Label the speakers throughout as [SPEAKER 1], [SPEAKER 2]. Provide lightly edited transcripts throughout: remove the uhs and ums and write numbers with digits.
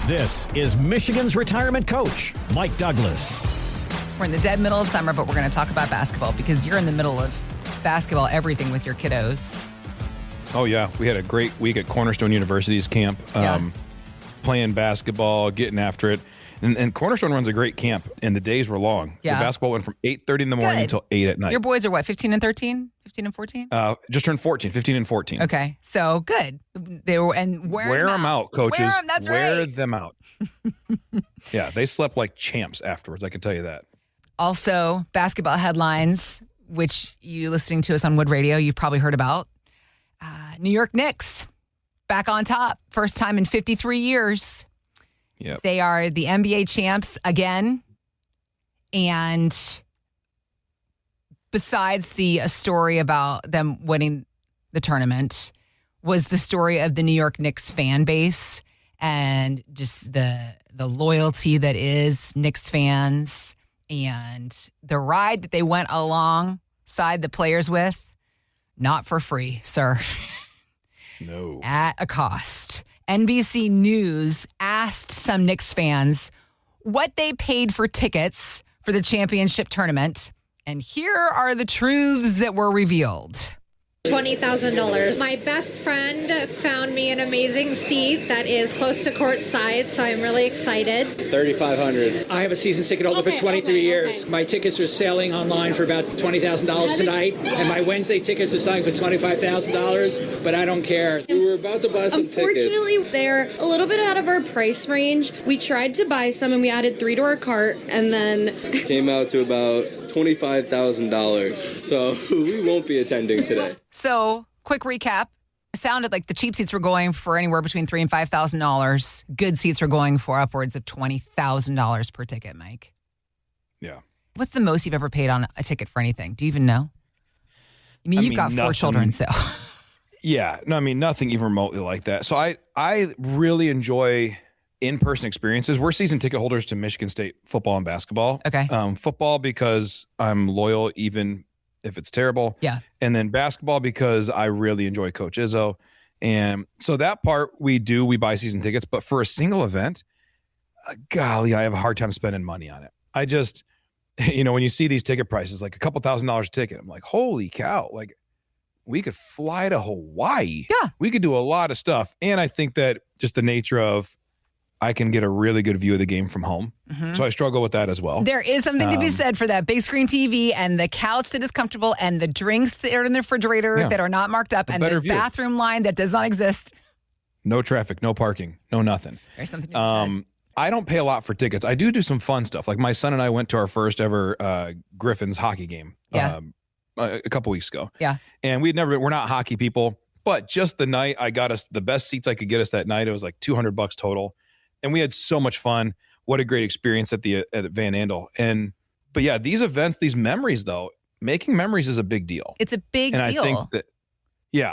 [SPEAKER 1] This is Michigan's retirement coach, Mike Douglas.
[SPEAKER 2] We're in the dead middle of summer, but we're going to talk about basketball because you're in the middle of basketball, everything with your kiddos.
[SPEAKER 3] Oh, yeah. We had a great week at Cornerstone University's camp, playing basketball, getting after it. And Cornerstone runs a great camp, and the days were long.
[SPEAKER 2] Yeah.
[SPEAKER 3] The basketball went from 8:30 in the morning until 8 at night.
[SPEAKER 2] Your boys are what, 15 and 13? 15 and 14?
[SPEAKER 3] Just turned 14, 15 and 14.
[SPEAKER 2] Okay, so good. They were and
[SPEAKER 3] wear them out, coaches.
[SPEAKER 2] Wear them, that's
[SPEAKER 3] wear
[SPEAKER 2] right.
[SPEAKER 3] them out. Yeah, they slept like champs afterwards, I can tell you that.
[SPEAKER 2] Also, basketball headlines, which you listening to us on Wood Radio, you've probably heard about. New York Knicks, back on top. First time in 53 years.
[SPEAKER 3] Yep.
[SPEAKER 2] They are the NBA champs again. And besides the story about them winning the tournament was the story of the New York Knicks fan base and just the loyalty that is Knicks fans and the ride that they went alongside the players with. Not for free, sir.
[SPEAKER 3] No.
[SPEAKER 2] At a cost. NBC News asked some Knicks fans what they paid for tickets for the championship tournament. And here are the truths that were revealed.
[SPEAKER 4] $20,000. My best friend found me an amazing seat that is close to courtside, so I'm really excited.
[SPEAKER 5] $3,500. I have a season ticket holder for 23 years. My tickets are selling online for about $20,000 tonight, and my Wednesday tickets are selling for $25,000, but I don't care. We were about to buy some tickets.
[SPEAKER 6] Unfortunately, they're a little bit out of our price range. We tried to buy some, and we added 3 to our cart, and then
[SPEAKER 7] came out to about $25,000. So we won't be attending today.
[SPEAKER 2] So, quick recap. It sounded like the cheap seats were going for anywhere between $3,000 and $5,000. Good seats were going for upwards of $20,000 per ticket, Mike.
[SPEAKER 3] Yeah.
[SPEAKER 2] What's the most you've ever paid on a ticket for anything? Do you even know? You've got 4 children, so.
[SPEAKER 3] Yeah. No, nothing even remotely like that. So I really enjoy in-person experiences. We're season ticket holders to Michigan State football and basketball.
[SPEAKER 2] Okay.
[SPEAKER 3] Football because I'm loyal even if it's terrible.
[SPEAKER 2] Yeah.
[SPEAKER 3] And then basketball because I really enjoy Coach Izzo. And so that part we buy season tickets. But for a single event, golly, I have a hard time spending money on it. I just, when you see these ticket prices, like a couple $1,000s a ticket, I'm like, holy cow, like we could fly to Hawaii.
[SPEAKER 2] Yeah.
[SPEAKER 3] We could do a lot of stuff. And I think that just the nature of I can get a really good view of the game from home. Mm-hmm. So I struggle with that as well.
[SPEAKER 2] There is something to be said for that big screen TV and the couch that is comfortable and the drinks that are in the refrigerator that are not marked up and the view. Bathroom line that does not exist.
[SPEAKER 3] No traffic, no parking, no nothing.
[SPEAKER 2] There's something to be said.
[SPEAKER 3] I don't pay a lot for tickets. I do some fun stuff. Like my son and I went to our first ever Griffins hockey game a couple weeks ago.
[SPEAKER 2] Yeah.
[SPEAKER 3] And we're not hockey people, but just the night I got us the best seats I could get us that night. It was like $200 total. And we had so much fun. What a great experience at Van Andel. But yeah, these events, these memories though, making memories is a big deal.
[SPEAKER 2] It's a big deal.
[SPEAKER 3] I think that,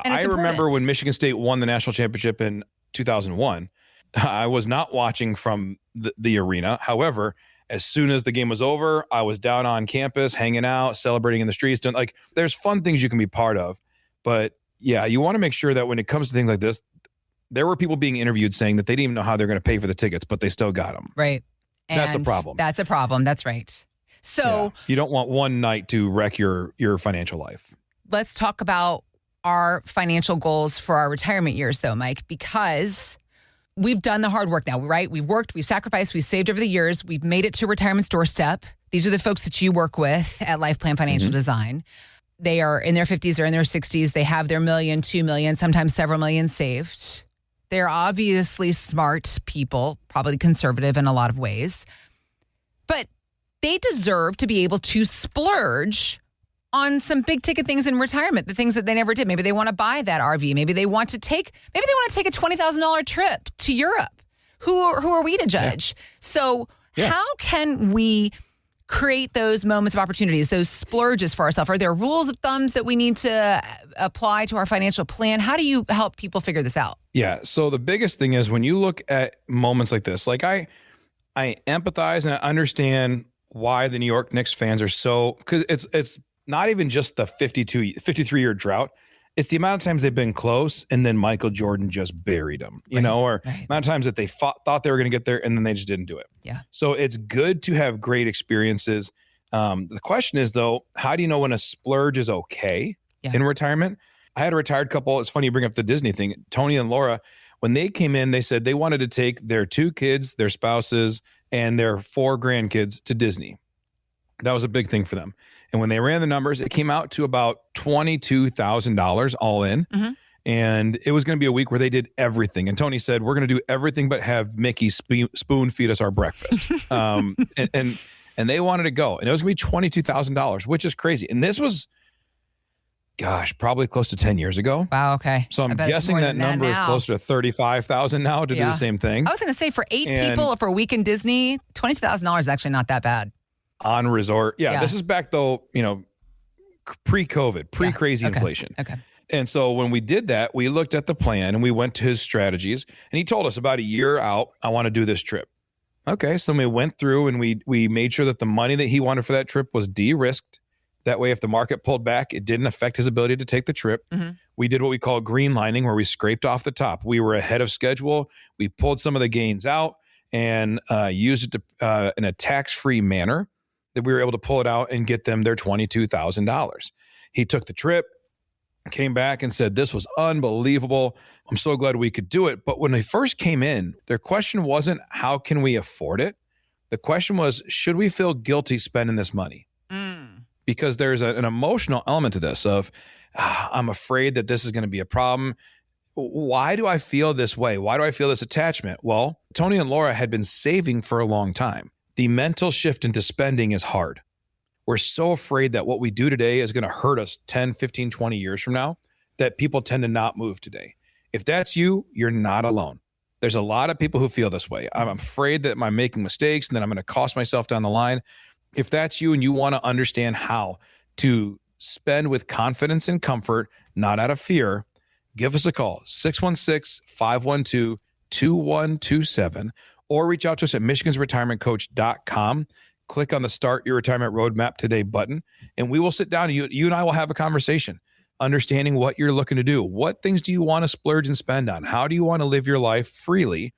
[SPEAKER 3] I remember when Michigan State won the national championship in 2001. I was not watching from the arena. However, as soon as the game was over, I was down on campus, hanging out, celebrating in the streets. There's fun things you can be part of. But yeah, you want to make sure that when it comes to things like this, there were people being interviewed saying that they didn't even know how they're going to pay for the tickets, but they still got them.
[SPEAKER 2] Right. And
[SPEAKER 3] that's a problem.
[SPEAKER 2] That's a problem. That's right. So
[SPEAKER 3] you don't want one night to wreck your financial life.
[SPEAKER 2] Let's talk about our financial goals for our retirement years though, Mike, because we've done the hard work now, right? We've worked, we've sacrificed, we've saved over the years. We've made it to retirement's doorstep. These are the folks that you work with at Life Plan Financial Design. They are in their 50s or in their 60s. They have their $1 million, $2 million, sometimes several million saved. They're obviously smart people, probably conservative in a lot of ways. But they deserve to be able to splurge on some big ticket things in retirement, the things that they never did. Maybe they want to buy that RV. Maybe they want to take a $20,000 trip to Europe. Who are we to judge? Yeah. So how can we create those moments of opportunities, those splurges for ourselves? Are there rules of thumbs that we need to apply to our financial plan? How do you help people figure this out?
[SPEAKER 3] Yeah. So the biggest thing is when you look at moments like this, like I empathize and I understand why the New York Knicks fans are so, because it's not even just the 53-year drought. It's the amount of times they've been close and then Michael Jordan just buried them, or amount of times that they thought they were going to get there and then they just didn't do it.
[SPEAKER 2] Yeah. So
[SPEAKER 3] it's good to have great experiences. The question is, though, how do you know when a splurge is okay in retirement? I had a retired couple. It's funny you bring up the Disney thing. Tony and Laura, when they came in, they said they wanted to take their 2 kids, their spouses, and their 4 grandkids to Disney. That was a big thing for them. And when they ran the numbers, it came out to about $22,000 all in. Mm-hmm. And it was going to be a week where they did everything. And Tony said, we're going to do everything but have Mickey spoon feed us our breakfast. And they wanted to go. And it was going to be $22,000, which is crazy. And this was, probably close to 10 years ago.
[SPEAKER 2] Wow, okay.
[SPEAKER 3] So I'm guessing that number is closer to 35,000 now to do the same thing.
[SPEAKER 2] I was going to say for 8 people for a week in Disney, $22,000 is actually not that bad.
[SPEAKER 3] On resort. Yeah, this is back though, pre-COVID, pre-crazy inflation.
[SPEAKER 2] Okay.
[SPEAKER 3] And so when we did that, we looked at the plan and we went to his strategies and he told us about a year out, I want to do this trip. Okay. So then we went through and we made sure that the money that he wanted for that trip was de-risked. That way, if the market pulled back, it didn't affect his ability to take the trip. Mm-hmm. We did what we call green lining, where we scraped off the top. We were ahead of schedule. We pulled some of the gains out and used it in a tax-free manner that we were able to pull it out and get them their $22,000. He took the trip, came back and said, this was unbelievable. I'm so glad we could do it. But when they first came in, their question wasn't, how can we afford it? The question was, should we feel guilty spending this money? Because there's an emotional element to this of, I'm afraid that this is going to be a problem. Why do I feel this way? Why do I feel this attachment? Well, Tony and Laura had been saving for a long time. The mental shift into spending is hard. We're so afraid that what we do today is going to hurt us 10, 15, 20 years from now that people tend to not move today. If that's you, you're not alone. There's a lot of people who feel this way. I'm afraid that I'm making mistakes and then I'm going to cost myself down the line. If that's you and you want to understand how to spend with confidence and comfort, not out of fear, give us a call, 616-512-2127, or reach out to us at michigansretirementcoach.com. Click on the Start Your Retirement Roadmap Today button, and we will sit down. You and I will have a conversation, understanding what you're looking to do. What things do you want to splurge and spend on? How do you want to live your life freely?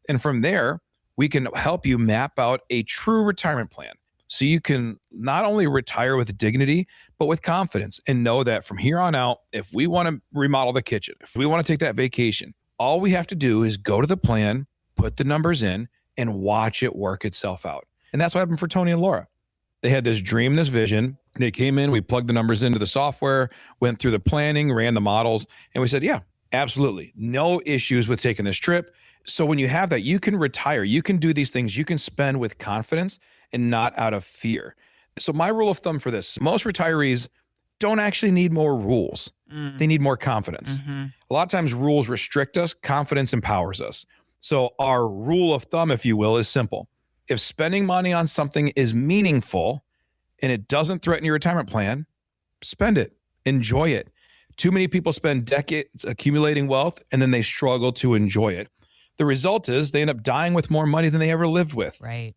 [SPEAKER 3] And from there, we can help you map out a true retirement plan so you can not only retire with dignity, but with confidence, and know that from here on out, if we want to remodel the kitchen, if we want to take that vacation, all we have to do is go to the plan, put the numbers in, and watch it work itself out. And that's what happened for Tony and Laura. They had this dream, this vision. They came in, we plugged the numbers into the software, went through the planning, ran the models, and we said, yeah, absolutely. No issues with taking this trip. So when you have that, you can retire. You can do these things. You can spend with confidence and not out of fear. So my rule of thumb for this, most retirees don't actually need more rules. They need more confidence. Mm-hmm. A lot of times rules restrict us. Confidence empowers us. So our rule of thumb, if you will, is simple. If spending money on something is meaningful and it doesn't threaten your retirement plan, spend it. Enjoy it. Too many people spend decades accumulating wealth and then they struggle to enjoy it. The result is they end up dying with more money than they ever lived with.
[SPEAKER 2] Right.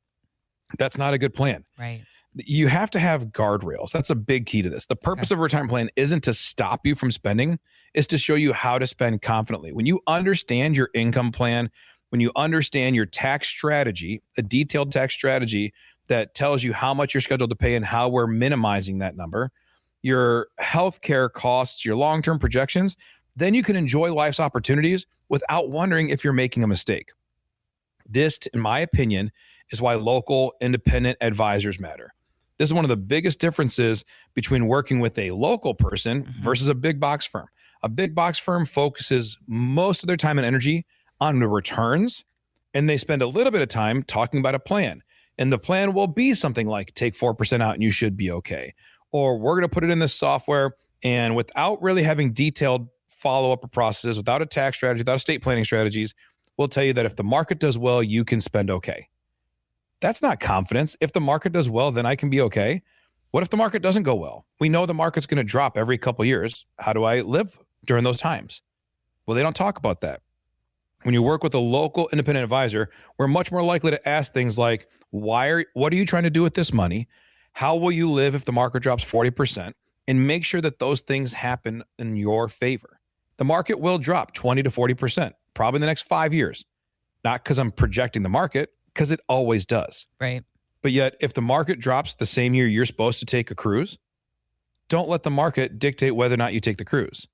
[SPEAKER 3] That's not a good plan.
[SPEAKER 2] Right.
[SPEAKER 3] You have to have guardrails. That's a big key to this. The purpose of a retirement plan isn't to stop you from spending. It's to show you how to spend confidently. When you understand your income plan, when you understand your tax strategy, a detailed tax strategy that tells you how much you're scheduled to pay and how we're minimizing that number, your healthcare costs, your long-term projections, then you can enjoy life's opportunities without wondering if you're making a mistake. This, in my opinion, is why local independent advisors matter. This is one of the biggest differences between working with a local person versus a big box firm. A big box firm focuses most of their time and energy on the returns, and they spend a little bit of time talking about a plan. And the plan will be something like take 4% out and you should be okay. Or we're going to put it in this software, and without really having detailed follow-up processes, without a tax strategy, without estate planning strategies, we'll tell you that if the market does well, you can spend okay. That's not confidence. If the market does well, then I can be okay. What if the market doesn't go well? We know the market's going to drop every couple of years. How do I live during those times? Well, they don't talk about that. When you work with a local independent advisor, we're much more likely to ask things like, what are you trying to do with this money? How will you live if the market drops 40%? and make sure that those things happen in your favor. The market will drop 20 to 40%, probably in the next 5 years. Not because I'm projecting the market, because it always does.
[SPEAKER 2] Right.
[SPEAKER 3] But yet, if the market drops the same year you're supposed to take a cruise, don't let the market dictate whether or not you take the cruise.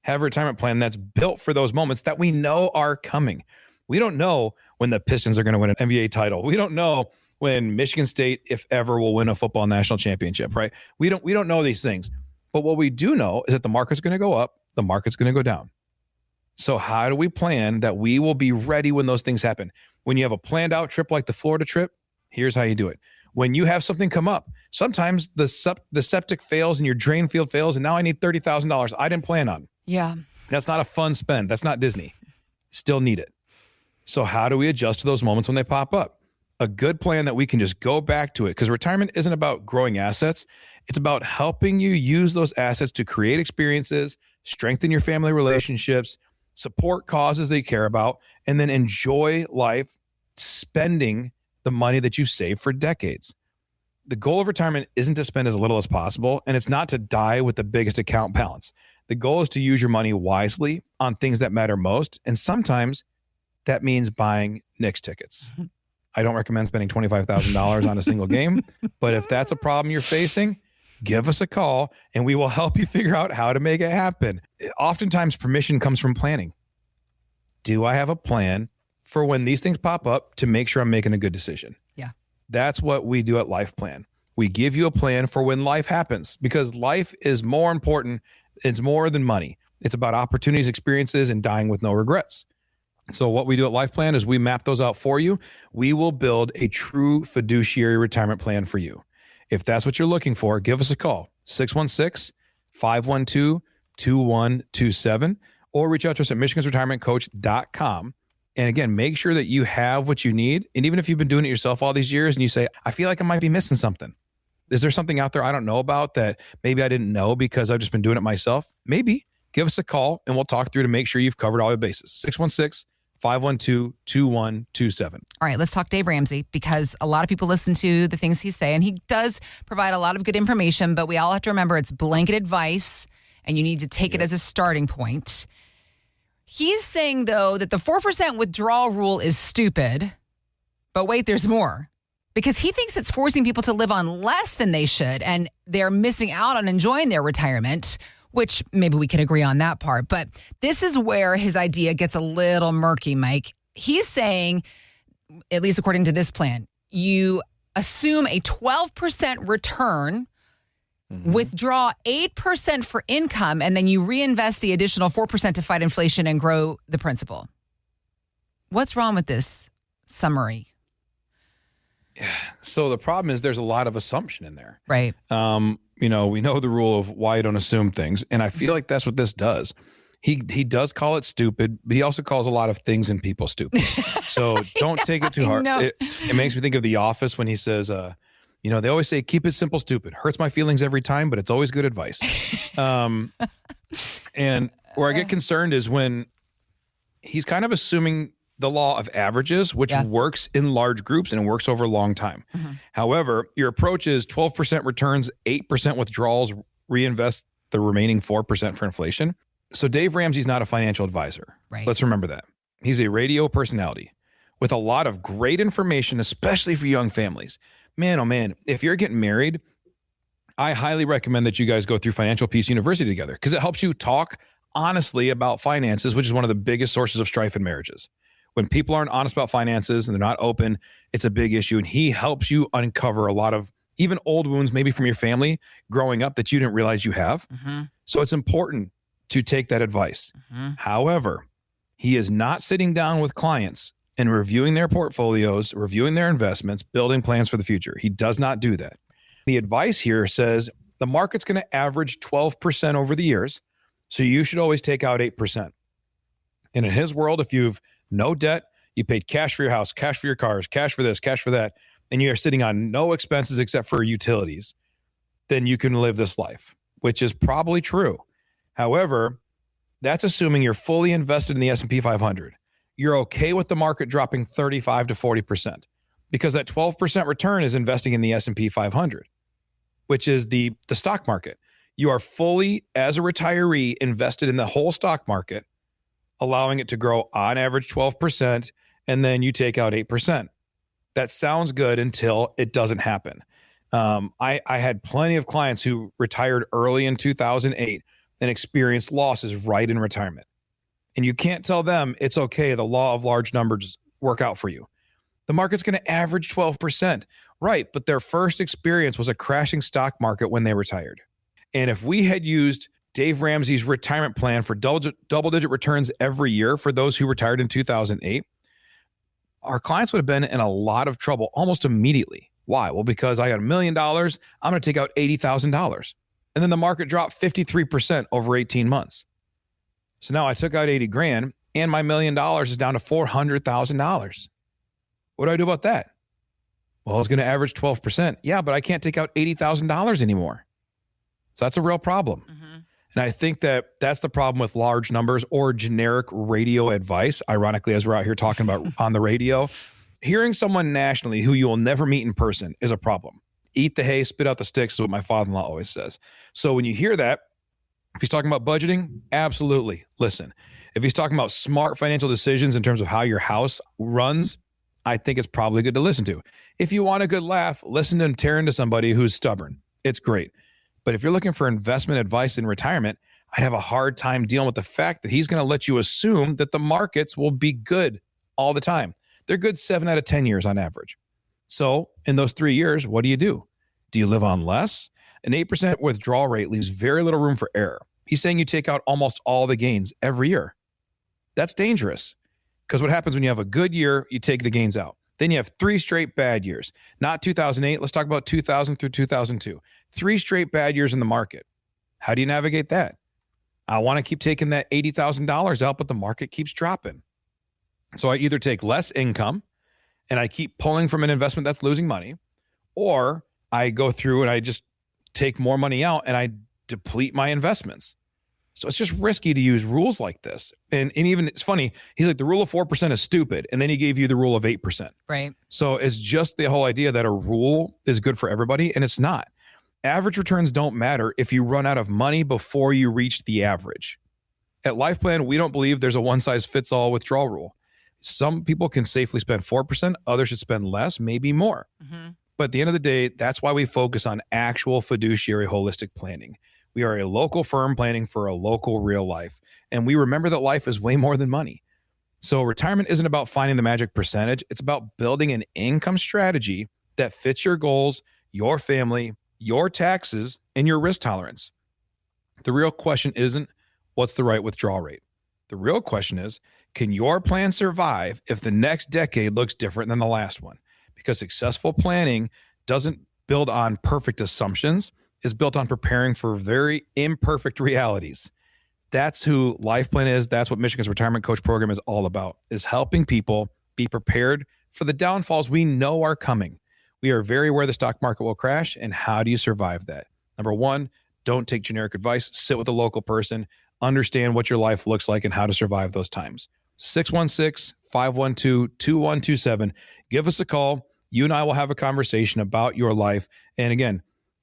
[SPEAKER 3] Have a retirement plan that's built for those moments that we know are coming. We don't know when the Pistons are going to win an NBA title. We don't know when Michigan State, if ever, will win a football national championship, right? We don't know these things. But what we do know is that the market's going to go up, the market's going to go down. So how do we plan that we will be ready when those things happen? When you have a planned out trip like the Florida trip, here's how you do it. When you have something come up, sometimes the septic fails and your drain field fails, and now I need $30,000 I didn't plan on.
[SPEAKER 2] Yeah.
[SPEAKER 3] That's not a fun spend. That's not Disney. Still need it. So how do we adjust to those moments when they pop up? A good plan that we can just go back to it, because retirement isn't about growing assets. It's about helping you use those assets to create experiences, strengthen your family relationships, support causes that you care about, and then enjoy life spending the money that you've saved for decades. The goal of retirement isn't to spend as little as possible, and it's not to die with the biggest account balance. The goal is to use your money wisely on things that matter most, and sometimes that means buying Knicks tickets. I don't recommend spending $25,000 on a single game, but if that's a problem you're facing, give us a call and we will help you figure out how to make it happen. Oftentimes, permission comes from planning. Do I have a plan for when these things pop up to make sure I'm making a good decision?
[SPEAKER 2] Yeah.
[SPEAKER 3] That's what we do at Life Plan. We give you a plan for when life happens, because life is more important. It's more than money. It's about opportunities, experiences, and dying with no regrets. So what we do at Life Plan is we map those out for you. We will build a true fiduciary retirement plan for you. If that's what you're looking for, give us a call, 616-512-2127, or reach out to us at michigansretirementcoach.com. And again, make sure that you have what you need. And even if you've been doing it yourself all these years and you say, I feel like I might be missing something. Is there something out there I don't know about that maybe I didn't know because I've just been doing it myself? Maybe. Give us a call and we'll talk through to make sure you've covered all your bases. 616-512-2127.
[SPEAKER 2] All right, let's talk Dave Ramsey, because a lot of people listen to the things he's saying. He does provide a lot of good information, but we all have to remember it's blanket advice and you need to take it as a starting point. He's saying, though, that the 4% withdrawal rule is stupid, but wait, there's more. Because he thinks it's forcing people to live on less than they should, and they're missing out on enjoying their retirement, which maybe we can agree on that part. But this is where his idea gets a little murky, Mike. He's saying, at least according to this plan, you assume a 12% return, withdraw 8% for income, and then you reinvest the additional 4% to fight inflation and grow the principal. What's wrong with this summary?
[SPEAKER 3] So the problem is there's a lot of assumption in there.
[SPEAKER 2] Right.
[SPEAKER 3] We know the rule of why you don't assume things. And I feel like that's what this does. He does call it stupid, but he also calls a lot of things in people stupid. So don't take it too hard. It makes me think of The Office when he says, they always say, keep it simple, stupid. Hurts my feelings every time, but it's always good advice. And where I get concerned is when he's kind of assuming the law of averages, which works in large groups and it works over a long time. However, your approach is 12% returns, 8% withdrawals, reinvest the remaining 4% for inflation. So Dave Ramsey's not a financial advisor.
[SPEAKER 2] Right.
[SPEAKER 3] Let's remember that. He's a radio personality with a lot of great information, especially for young families. Man, oh man, if you're getting married, I highly recommend that you guys go through Financial Peace University together, because it helps you talk honestly about finances, which is one of the biggest sources of strife in marriages. When people aren't honest about finances and they're not open, it's a big issue. And he helps you uncover a lot of even old wounds, maybe from your family growing up, that you didn't realize you have. So it's important to take that advice. However, he is not sitting down with clients and reviewing their portfolios, reviewing their investments, building plans for the future. He does not do that. The advice here says the market's going to average 12% over the years, so you should always take out 8%. And in his world, if you've no debt, you paid cash for your house, cash for your cars, cash for this, cash for that, and you are sitting on no expenses except for utilities, then you can live this life, which is probably true. However, that's assuming you're fully invested in the S&P 500. You're okay with the market dropping 35 to 40%, because that 12% return is investing in the S&P 500, which is the stock market. You are fully, as a retiree, invested in the whole stock market, allowing it to grow on average 12%, and then you take out 8%. That sounds good until it doesn't happen. I had plenty of clients who retired early in 2008 and experienced losses right in retirement. And you can't tell them it's okay, the law of large numbers work out for you. The market's going to average 12%. Right, but their first experience was a crashing stock market when they retired. And if we had used Dave Ramsey's retirement plan for double-digit returns every year for those who retired in 2008, our clients would have been in a lot of trouble almost immediately. Why? Well, because I got $1 million, I'm going to take out $80,000. And then the market dropped 53% over 18 months. So now I took out 80 grand and my $1 million is down to $400,000. What do I do about that? Well, it's going to average 12%. Yeah, but I can't take out $80,000 anymore. So that's a real problem. And I think that that's the problem with large numbers or generic radio advice. Ironically, as we're out here talking about on the radio, hearing someone nationally who you will never meet in person is a problem. Eat the hay, spit out the sticks is what my father-in-law always says. So when you hear that, if he's talking about budgeting, absolutely listen. If he's talking about smart financial decisions in terms of how your house runs, I think it's probably good to listen to. If you want a good laugh, listen to him tear into somebody who's stubborn. It's great. But if you're looking for investment advice in retirement, I'd have a hard time dealing with the fact that he's going to let you assume that the markets will be good all the time. They're good 7 out of 10 years on average. So in those 3 years, what do? Do you live on less? An 8% withdrawal rate leaves very little room for error. He's saying you take out almost all the gains every year. That's dangerous because what happens when you have a good year, you take the gains out. Then you have 3 straight bad years. Not 2008. Let's talk about 2000 through 2002. 3 straight bad years in the market. How do you navigate that? I want to keep taking that $80,000 out, but the market keeps dropping. So I either take less income and I keep pulling from an investment that's losing money, or I go through and I just take more money out and I deplete my investments. So it's just risky to use rules like this. And even it's funny, he's like, the rule of 4% is stupid. And then he gave you the rule of 8%.
[SPEAKER 2] Right.
[SPEAKER 3] So it's just the whole idea that a rule is good for everybody, and it's not. Average returns don't matter if you run out of money before you reach the average. At LifePlan, we don't believe there's a one-size-fits-all withdrawal rule. Some people can safely spend 4%, others should spend less, maybe more. But at the end of the day, that's why we focus on actual fiduciary holistic planning. We are a local firm planning for a local real life. And we remember that life is way more than money. So retirement isn't about finding the magic percentage. It's about building an income strategy that fits your goals, your family, your taxes, and your risk tolerance. The real question isn't what's the right withdrawal rate. The real question is, can your plan survive if the next decade looks different than the last one? Because successful planning doesn't build on perfect assumptions. It's built on preparing for very imperfect realities. That's who LifePlan is. That's what Michigan's Retirement Coach Program is all about, is helping people be prepared for the downfalls we know are coming. We are very aware the stock market will crash, and how do you survive that? Number one, don't take generic advice. Sit with a local person. Understand what your life looks like and how to survive those times. 616-512-2127. Give us a call. You and I will have a conversation about your life. And again,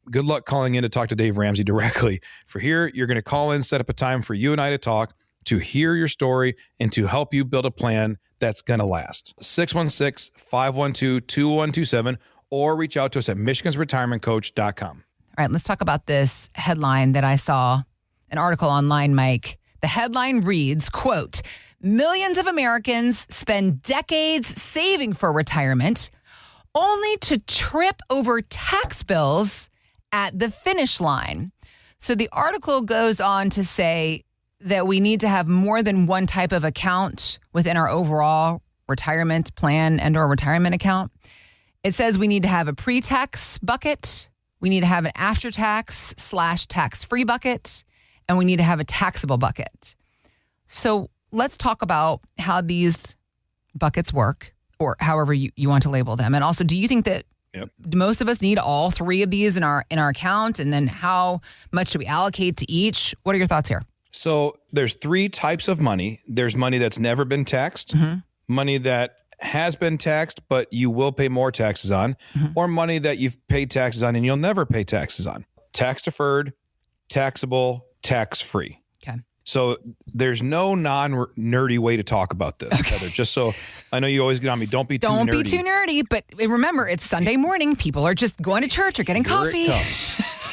[SPEAKER 3] good luck calling in to talk to Dave Ramsey directly. For here, you're going to call in, set up a time for you and I to talk, to hear your story, and to help you build a plan that's going to last. 616-512-2127, or reach out to us at michigansretirementcoach.com.
[SPEAKER 2] All right, let's talk about this headline that I saw, an article online, Mike. The headline reads, quote, "Millions of Americans spend decades saving for retirement only to trip over tax bills at the finish line." So the article goes on to say that we need to have more than one type of account within our overall retirement plan and or retirement account. It says we need to have a pre-tax bucket, we need to have an after-tax / tax-free bucket, and we need to have a taxable bucket. So let's talk about how these buckets work, or however you want to label them. And also, do you think that most of us need all 3 of these in our account? And then how much do we allocate to each? What are your thoughts here?
[SPEAKER 3] So there's 3 types of money. There's money that's never been taxed, money that has been taxed, but you will pay more taxes on, or money that you've paid taxes on and you'll never pay taxes on. Tax deferred, taxable, tax-free.
[SPEAKER 2] Okay.
[SPEAKER 3] So there's no non-nerdy way to talk about this, Heather. Just so I know you always get on me. Don't be too nerdy.
[SPEAKER 2] Don't be too nerdy. But remember, it's Sunday morning. People are just going to church or getting coffee.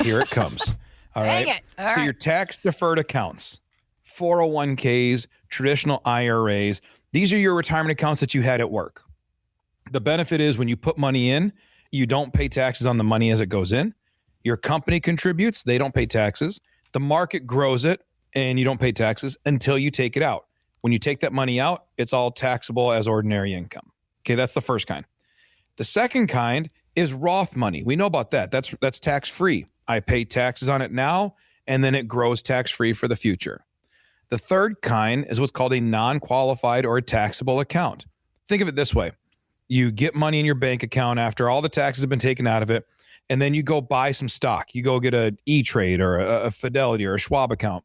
[SPEAKER 3] Here it comes. All right.
[SPEAKER 2] Dang it. All
[SPEAKER 3] so
[SPEAKER 2] right.
[SPEAKER 3] your tax-deferred accounts, 401ks, traditional IRAs, these are your retirement accounts that you had at work. The benefit is when you put money in, you don't pay taxes on the money as it goes in. Your company contributes. They don't pay taxes. The market grows it, and you don't pay taxes until you take it out. When you take that money out, it's all taxable as ordinary income. Okay, that's the first kind. The second kind is Roth money. We know about that. That's tax-free. I pay taxes on it now, and then it grows tax-free for the future. The third kind is what's called a non-qualified or a taxable account. Think of it this way. You get money in your bank account after all the taxes have been taken out of it, and then you go buy some stock. You go get an E-Trade or a Fidelity or a Schwab account.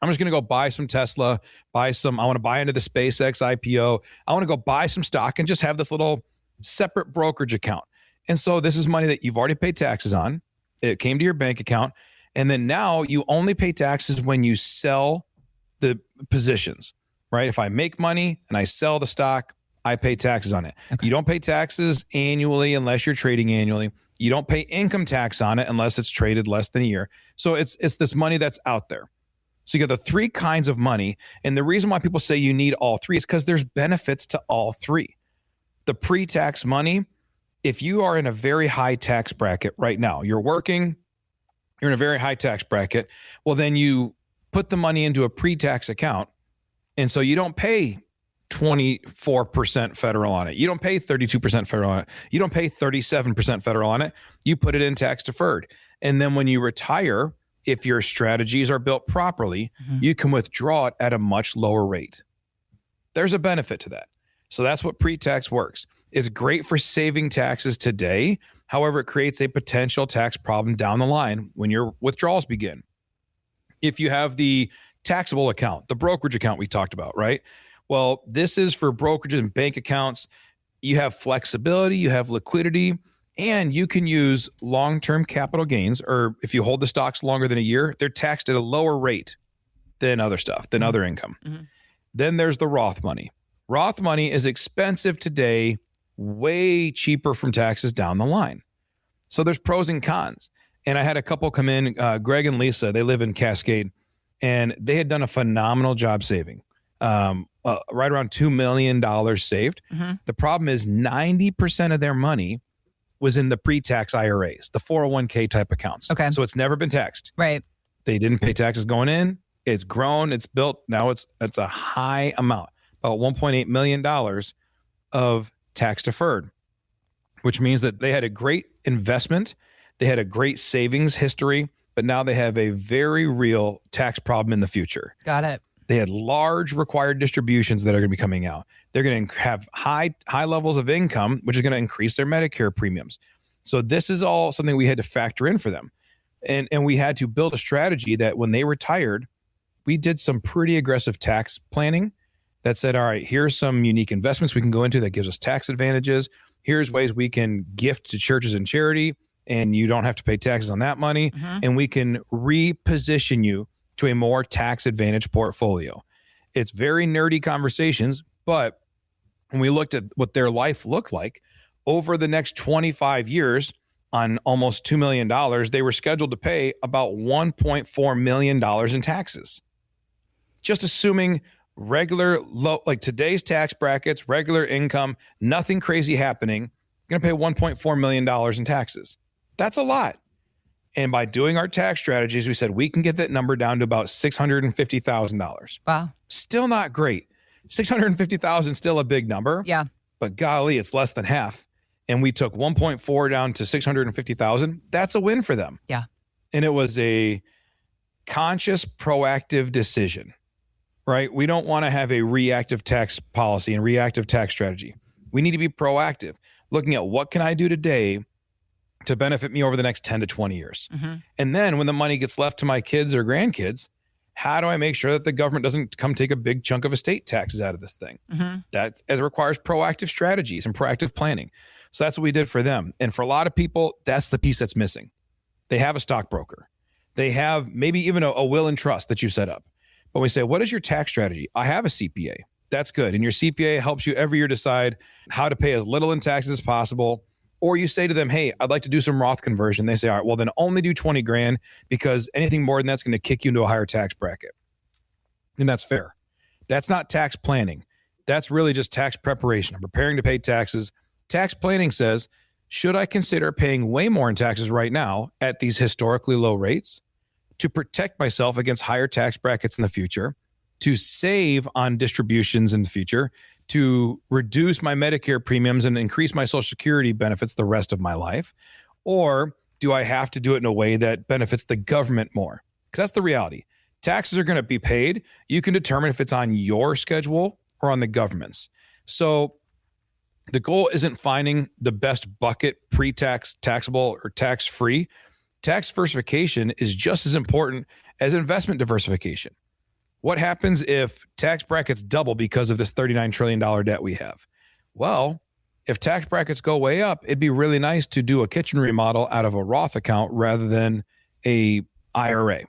[SPEAKER 3] I'm just going to go buy some Tesla, I want to buy into the SpaceX IPO. I want to go buy some stock and just have this little separate brokerage account. And so this is money that you've already paid taxes on. It came to your bank account. And then now you only pay taxes when you sell the positions, right? If I make money and I sell the stock, I pay taxes on it. Okay. You don't pay taxes annually unless you're trading annually. You don't pay income tax on it unless it's traded less than a year. So it's this money that's out there. So you got the three kinds of money. And the reason why people say you need all three is because there's benefits to all three. The pre-tax money, if you are in a very high tax bracket right now, you're working, you're in a very high tax bracket, well, then you put the money into a pre-tax account. And so you don't pay 24% federal on it. You don't pay 32% federal on it. You don't pay 37% federal on it. You put it in tax deferred. And then when you retire, if your strategies are built properly, you can withdraw it at a much lower rate. There's a benefit to that. So that's what pre-tax works. It's great for saving taxes today. However, it creates a potential tax problem down the line when your withdrawals begin. If you have the taxable account, the brokerage account we talked about, right? Well, this is for brokerages and bank accounts. You have flexibility, you have liquidity, and you can use long-term capital gains, or if you hold the stocks longer than a year, they're taxed at a lower rate than other stuff, than other income. Then there's the Roth money. Roth money is expensive today, way cheaper from taxes down the line. So there's pros and cons. And I had a couple come in, Greg and Lisa, they live in Cascade, and they had done a phenomenal job saving. Right around $2 million saved. The problem is 90% of their money was in the pre-tax IRAs, the 401k type accounts. Okay. So it's never been taxed.
[SPEAKER 2] Right.
[SPEAKER 3] They didn't pay taxes going in. It's grown. It's built. Now it's a high amount, about $1.8 million of tax deferred, which means that they had a great investment. They had a great savings history, but now they have a very real tax problem in the future.
[SPEAKER 2] Got it.
[SPEAKER 3] They had large required distributions that are going to be coming out. They're going to have high levels of income, which is going to increase their Medicare premiums. So this is all something we had to factor in for them. And we had to build a strategy that when they retired, we did some pretty aggressive tax planning that said, all right, here's some unique investments we can go into that gives us tax advantages. Here's ways we can gift to churches and charity, and you don't have to pay taxes on that money. And we can reposition you to a more tax advantage portfolio. It's very nerdy conversations, but when we looked at what their life looked like over the next 25 years on almost $2 million, they were scheduled to pay about $1.4 million in taxes. Just assuming regular low, like today's tax brackets, regular income, nothing crazy happening, going to pay $1.4 million in taxes. That's a lot. And by doing our tax strategies, we said we can get that number down to about $650,000.
[SPEAKER 2] Wow.
[SPEAKER 3] Still not great. $650,000 still a big number.
[SPEAKER 2] Yeah.
[SPEAKER 3] But golly, it's less than half. And we took 1.4 down to 650,000. That's a win for them.
[SPEAKER 2] Yeah.
[SPEAKER 3] And it was a conscious, proactive decision, right? We don't want to have a reactive tax policy and reactive tax strategy. We need to be proactive, looking at what can I do today to benefit me over the next 10 to 20 years. And then when the money gets left to my kids or grandkids, how do I make sure that the government doesn't come take a big chunk of estate taxes out of this thing? That it requires proactive strategies and proactive planning. So that's what we did for them. And for a lot of people, that's the piece that's missing. They have a stockbroker. They have maybe even a will and trust that you set up. But we say, what is your tax strategy? I have a CPA. That's good. And your CPA helps you every year decide how to pay as little in taxes as possible. Or you say to them, hey, I'd like to do some Roth conversion. They say, all right, well, then only do 20 grand because anything more than that's going to kick you into a higher tax bracket. And that's fair. That's not tax planning. That's really just tax preparation. I'm preparing to pay taxes. Tax planning says, should I consider paying way more in taxes right now at these historically low rates to protect myself against higher tax brackets in the future, to save on distributions in the future, to reduce my Medicare premiums and increase my Social Security benefits the rest of my life? Or do I have to do it in a way that benefits the government more? Because that's the reality. Taxes are going to be paid. You can determine if it's on your schedule or on the government's. So the goal isn't finding the best bucket, pre-tax, taxable, or tax-free. Tax diversification is just as important as investment diversification. What happens if tax brackets double because of this $39 trillion debt we have? Well, if tax brackets go way up, it'd be really nice to do a kitchen remodel out of a Roth account rather than a IRA.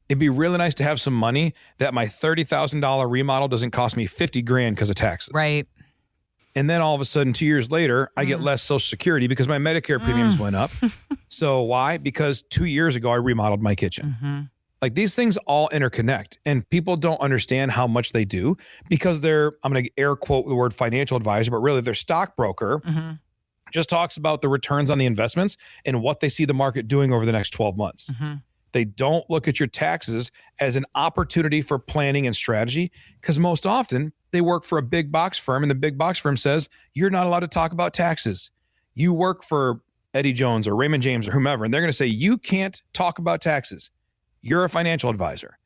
[SPEAKER 3] It'd be really nice to have some money that my $30,000 remodel doesn't cost me 50 grand because of taxes.
[SPEAKER 2] Right.
[SPEAKER 3] And then all of a sudden, 2 years later, I get less Social Security because my Medicare premiums went up. So why? Because 2 years ago, I remodeled my kitchen. Like these things all interconnect and people don't understand how much they do because they're, I'm going to air quote the word financial advisor, but really their stockbroker just talks about the returns on the investments and what they see the market doing over the next 12 months. They don't look at your taxes as an opportunity for planning and strategy because most often they work for a big box firm and the big box firm says, you're not allowed to talk about taxes. You work for Eddie Jones or Raymond James or whomever, and they're going to say, you can't talk about taxes. You're a financial advisor.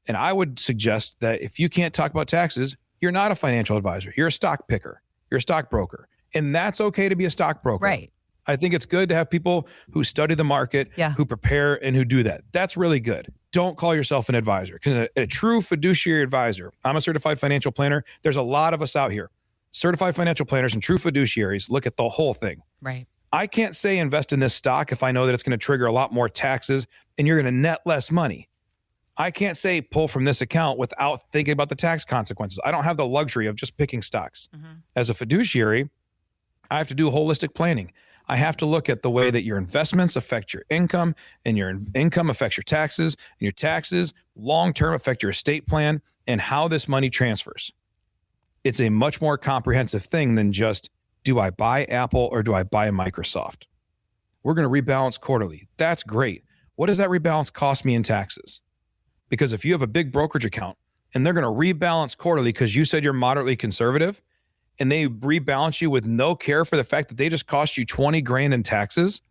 [SPEAKER 3] And I would suggest that if you can't talk about taxes, you're not a financial advisor. You're a stock picker. You're a stockbroker. And that's okay to be a stockbroker.
[SPEAKER 2] Right.
[SPEAKER 3] I think it's good to have people who study the market, who prepare and who do that. That's really good. Don't call yourself an advisor because a true fiduciary advisor, I'm a certified financial planner. There's a lot of us out here. Certified financial planners and true fiduciaries look at the whole thing.
[SPEAKER 2] Right.
[SPEAKER 3] I can't say invest in this stock if I know that it's going to trigger a lot more taxes and you're going to net less money. I can't say pull from this account without thinking about the tax consequences. I don't have the luxury of just picking stocks. As a fiduciary, I have to do holistic planning. I have to look at the way that your investments affect your income and your income affects your taxes and your taxes long-term affect your estate plan and how this money transfers. It's a much more comprehensive thing than just, do I buy Apple or do I buy Microsoft? We're going to rebalance quarterly. That's great. What does that rebalance cost me in taxes? Because if you have a big brokerage account and they're going to rebalance quarterly because you said you're moderately conservative, and they rebalance you with no care for the fact that they just cost you 20 grand in taxes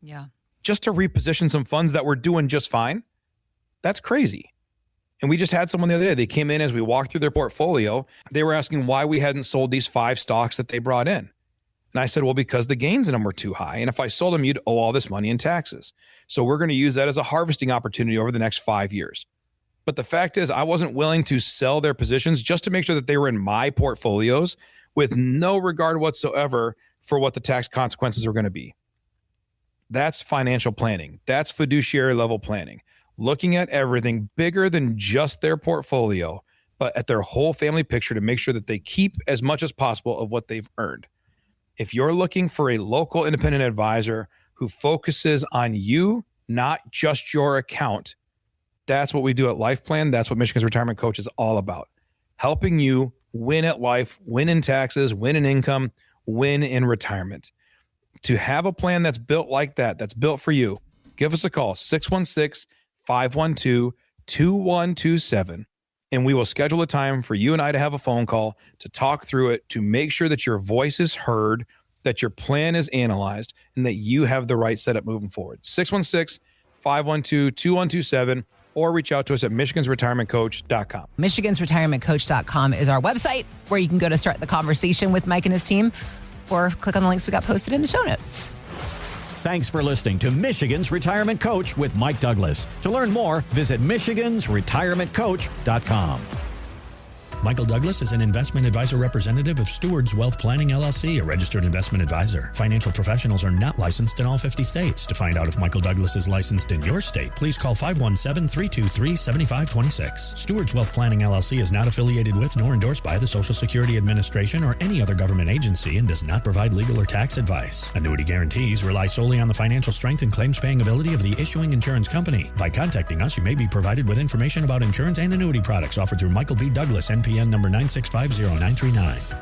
[SPEAKER 3] just to reposition some funds that were doing just fine. That's crazy. And we just had someone the other day, they came in as we walked through their portfolio. They were asking why we hadn't sold these 5 stocks that they brought in. And I said, well, because the gains in them were too high. And if I sold them, you'd owe all this money in taxes. So we're going to use that as a harvesting opportunity over the next 5 years. But the fact is, I wasn't willing to sell their positions just to make sure that they were in my portfolios with no regard whatsoever for what the tax consequences are going to be. That's financial planning. That's fiduciary level planning. Looking at everything bigger than just their portfolio, but at their whole family picture to make sure that they keep as much as possible of what they've earned. If you're looking for a local independent advisor who focuses on you, not just your account, that's what we do at Life Plan. That's what Michigan's Retirement Coach is all about. Helping you win at life, win in taxes, win in income, win in retirement. To have a plan that's built like that, that's built for you, give us a call, 616-512-2127, and we will schedule a time for you and I to have a phone call to talk through it, to make sure that your voice is heard, that your plan is analyzed, and that you have the right setup moving forward. 616-512-2127. Or reach out to us at michigansretirementcoach.com.
[SPEAKER 2] michigansretirementcoach.com is our website where you can go to start the conversation with Mike and his team, or click on the links we got posted in the show notes.
[SPEAKER 1] Thanks for listening to Michigan's Retirement Coach with Mike Douglas. To learn more, visit michigansretirementcoach.com. Michael Douglas is an investment advisor representative of Stewards Wealth Planning LLC, a registered investment advisor. Financial professionals are not licensed in all 50 states. To find out if Michael Douglas is licensed in your state, please call 517-323-7526. Stewards Wealth Planning LLC is not affiliated with nor endorsed by the Social Security Administration or any other government agency and does not provide legal or tax advice. Annuity guarantees rely solely on the financial strength and claims-paying ability of the issuing insurance company. By contacting us, you may be provided with information about insurance and annuity products offered through Michael B. Douglas, NPN number 9650939.